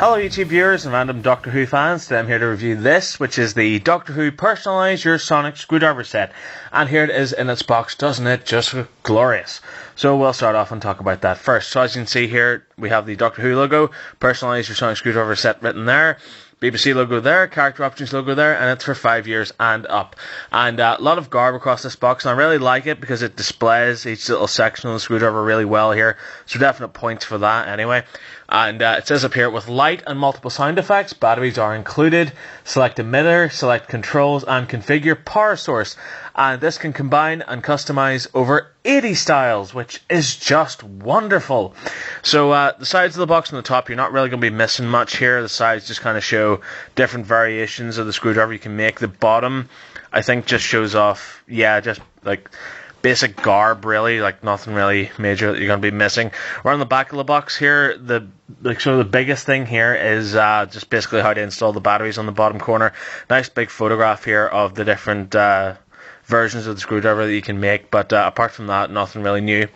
Hello YouTube viewers and random Doctor Who fans. Today I'm here to review this, which is the Doctor Who Personalise Your Sonic Screwdriver set. And here it is in its box. Doesn't it just look glorious? So we'll start off and talk about that first. So as you can see here, we have the Doctor Who logo, Personalise Your Sonic Screwdriver set written there. BBC logo there, character options logo there, and it's for 5 years and up. And a lot of garb across this box, and I really like it because it displays each little section of the screwdriver really well here. So definite points for that anyway. And it says up here, with light and multiple sound effects, batteries are included. Select emitter, select controls, and configure power source. And this can combine and customize over 80 styles, which is just wonderful. So the sides of the box on the top, you're not really going to be missing much here. The sides just kind of show different variations of the screwdriver you can make. The bottom, I think, just shows off, just like basic garb, really, like nothing really major that you're going to be missing. Around the back of the box here, the biggest thing here is just basically how to install the batteries on the bottom corner. Nice big photograph here of the different versions of the screwdriver that you can make, but apart from that, nothing really new.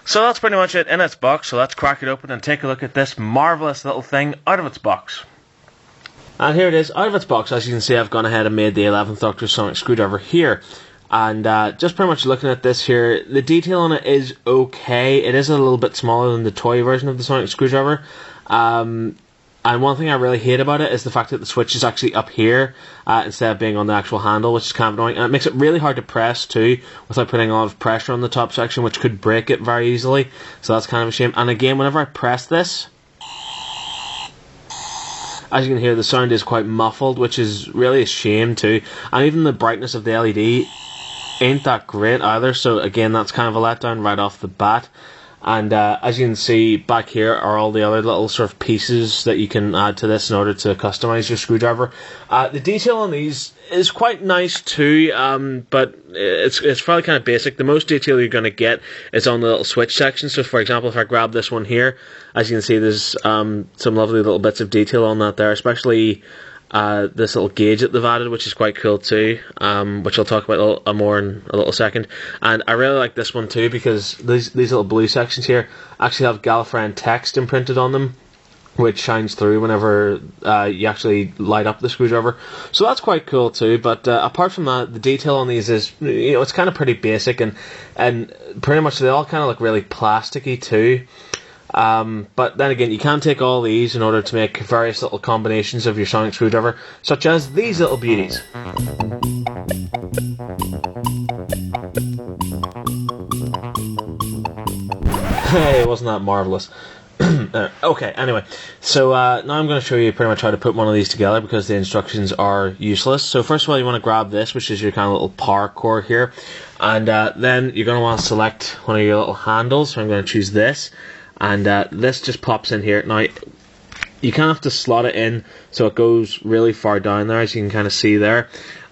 So that's pretty much it in its box. So let's crack it open and take a look at this marvellous little thing out of its box. And here it is out of its box. As you can see, I've gone ahead and made the 11th Doctor Sonic Screwdriver here. And just pretty much looking at this here, the detail on it is okay. It is a little bit smaller than the toy version of the Sonic Screwdriver. And one thing I really hate about it is the fact that the switch is actually up here instead of being on the actual handle, which is kind of annoying. And it makes it really hard to press too, without putting a lot of pressure on the top section, which could break it very easily. So that's kind of a shame. And again, whenever I press this, as you can hear, the sound is quite muffled, which is really a shame too. And even the brightness of the LED ain't that great either, so again, that's kind of a letdown right off the bat. And as you can see, back here are all the other little sort of pieces that you can add to this in order to customize your screwdriver. The detail on these is quite nice too, but it's probably kind of basic. The most detail you're going to get is on the little switch section. So for example, if I grab this one here, as you can see, there's some lovely little bits of detail on that there, especially this little gauge that they've added, which is quite cool too, which I'll talk about more in a little second. And I really like this one too, because these little blue sections here actually have Gallifreyan text imprinted on them, which shines through whenever you actually light up the screwdriver. So that's quite cool too. But apart from that, the detail on these is, it's kind of pretty basic, and pretty much they all kind of look really plasticky too. But then again, you can take all these in order to make various little combinations of your sonic screwdriver, such as these little beauties. Hey, wasn't that marvellous? Okay, anyway, so now I'm going to show you pretty much how to put one of these together, because the instructions are useless. So first of all, you want to grab this, which is your kind of little power cord here, and then you're going to want to select one of your little handles. So I'm going to choose this. And this just pops in here. Now, you kind of have to slot it in so it goes really far down there, as you can kind of see there.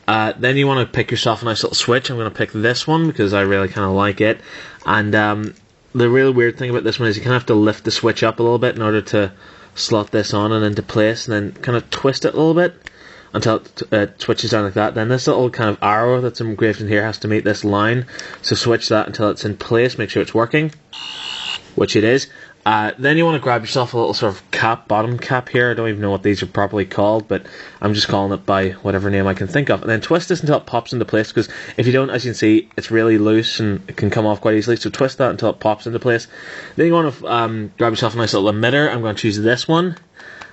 Then you want to pick yourself a nice little switch. I'm going to pick this one because I really kind of like it. And the really weird thing about this one is you kind of have to lift the switch up a little bit in order to slot this on and into place, and then kind of twist it a little bit until it switches down like that. Then this little kind of arrow that's engraved in here has to meet this line. So switch that until it's in place, make sure it's working, which it is. Then you want to grab yourself a little sort of cap, bottom cap here. I don't even know what these are properly called, but I'm just calling it by whatever name I can think of. And then twist this until it pops into place, because if you don't, as you can see, it's really loose and it can come off quite easily. So twist that until it pops into place. Then you want to grab yourself a nice little emitter. I'm going to choose this one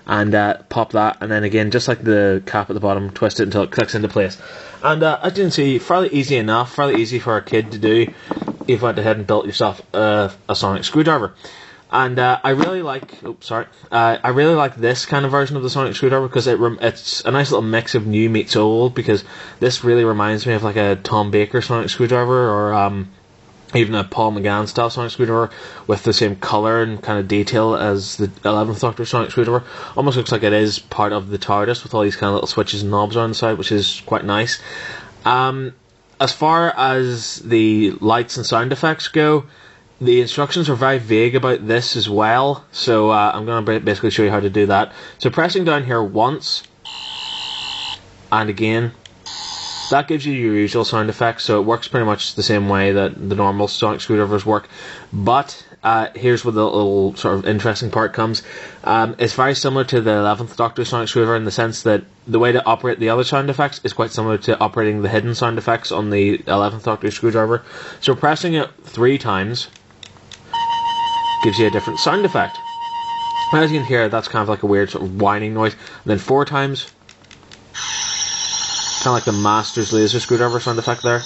and pop that, and then again, just like the cap at the bottom, twist it until it clicks into place. And as you can see, fairly easy enough, fairly easy for a kid to do. You've went ahead and built yourself a sonic screwdriver. And I really like, I really like this kind of version of the sonic screwdriver, because it's a nice little mix of new meets old, because this really reminds me of like a Tom Baker sonic screwdriver, or even a Paul McGann style sonic screwdriver with the same colour and kind of detail as the 11th Doctor sonic screwdriver. Almost looks like it is part of the TARDIS with all these kind of little switches and knobs on the side, which is quite nice. As far as the lights and sound effects go, the instructions are very vague about this as well, so I'm going to basically show you how to do that. So pressing down here once, and again, that gives you your usual sound effects, so it works pretty much the same way that the normal sonic screwdrivers work. But here's where the little sort of interesting part comes. It's very similar to the 11th Doctor sonic screwdriver in the sense that the way to operate the other sound effects is quite similar to operating the hidden sound effects on the 11th Doctor screwdriver. So pressing it 3 times gives you a different sound effect. As you can hear, that's kind of like a weird sort of whining noise. And then 4 times, kind of like the Master's laser screwdriver sound effect there.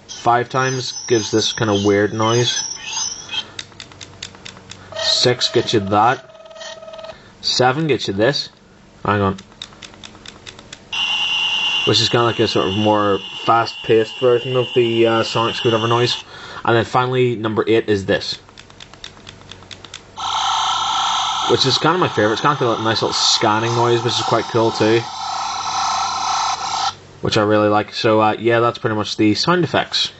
5 times gives this kind of weird noise. 6 gets you that. 7 gets you this. Hang on. Which is kind of like a sort of more fast-paced version of the sonic screwdriver noise. And then finally, number 8 is this. Which is kind of my favourite. It's kind of a nice little scanning noise, which is quite cool too. Which I really like. So yeah, that's pretty much the sound effects.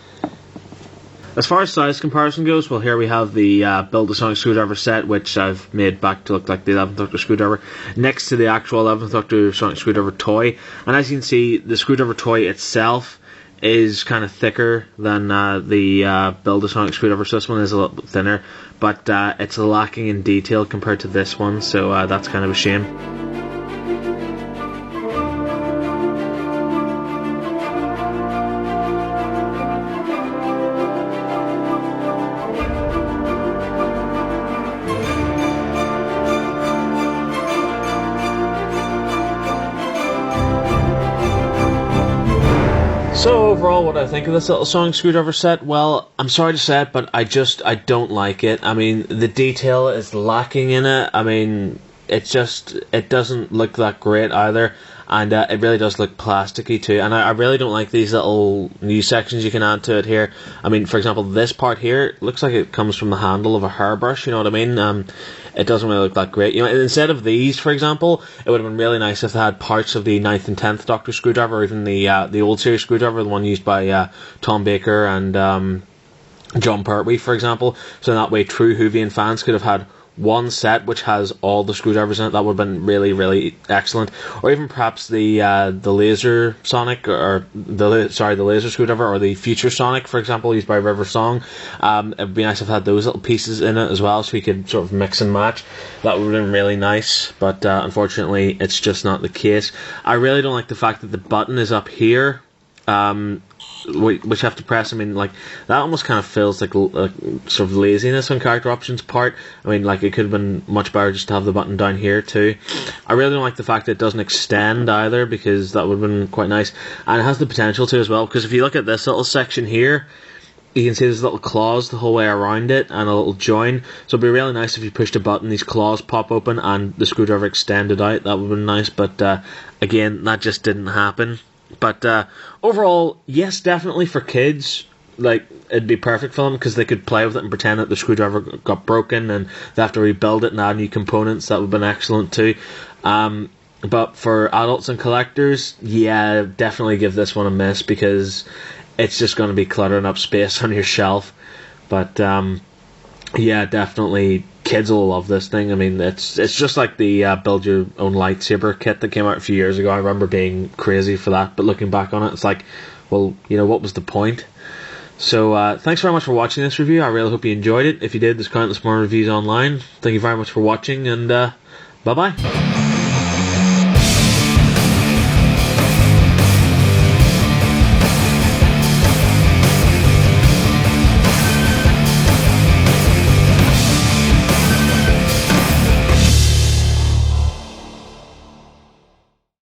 As far as size comparison goes, well, here we have the Build a Sonic Screwdriver set, which I've made back to look like the 11th Doctor screwdriver, next to the actual 11th Doctor Sonic Screwdriver toy. And as you can see, the screwdriver toy itself is kind of thicker than the Build a Sonic Screwdriver, so this one is a little bit thinner, but it's lacking in detail compared to this one, so that's kind of a shame. So overall, what I think of this little sonic screwdriver set, well, I'm sorry to say it, but I don't like it. I mean, the detail is lacking in it. I mean, it doesn't look that great either, and it really does look plasticky too. And I really don't like these little new sections you can add to it here. I mean, for example, this part here looks like it comes from the handle of a hairbrush. You know what I mean? It doesn't really look that great. You know, instead of these, for example, it would have been really nice if they had parts of the 9th and 10th Doctor screwdriver, or even the old series screwdriver, the one used by Tom Baker and John Pertwee, for example. So that way, true Whovian fans could have had one set which has all the screwdrivers in it. That would have been really, really excellent. Or even perhaps the laser sonic, or the laser screwdriver, or the future sonic, for example, used by River Song. It would be nice if it had those little pieces in it as well, so we could sort of mix and match. That would have been really nice, but unfortunately it's just not the case. I really don't like the fact that the button is up here, which you have to press. I mean, like, that almost kind of feels like sort of laziness on character options part. I mean, like, it could have been much better just to have the button down here too. I really don't like the fact that it doesn't extend either, because that would have been quite nice. And it has the potential to as well, because if you look at this little section here, you can see there's little claws the whole way around it and a little join. So it'd be really nice if you pushed a button, these claws pop open and the screwdriver extended out. That would have been nice, but again, that just didn't happen. But overall, yes, definitely for kids, like, it'd be perfect for them, because they could play with it and pretend that the screwdriver got broken and they have to rebuild it and add new components. That would have been excellent too. But for adults and collectors, yeah, definitely give this one a miss, because it's just going to be cluttering up space on your shelf. But yeah, definitely kids will love this thing. I mean, it's just like the build your own lightsaber kit that came out a few years ago. I remember being crazy for that, but looking back on it, it's like, well, you know, what was the point? So thanks very much for watching this review. I really hope you enjoyed it. If you did, there's countless more reviews online. Thank you very much for watching, and bye bye.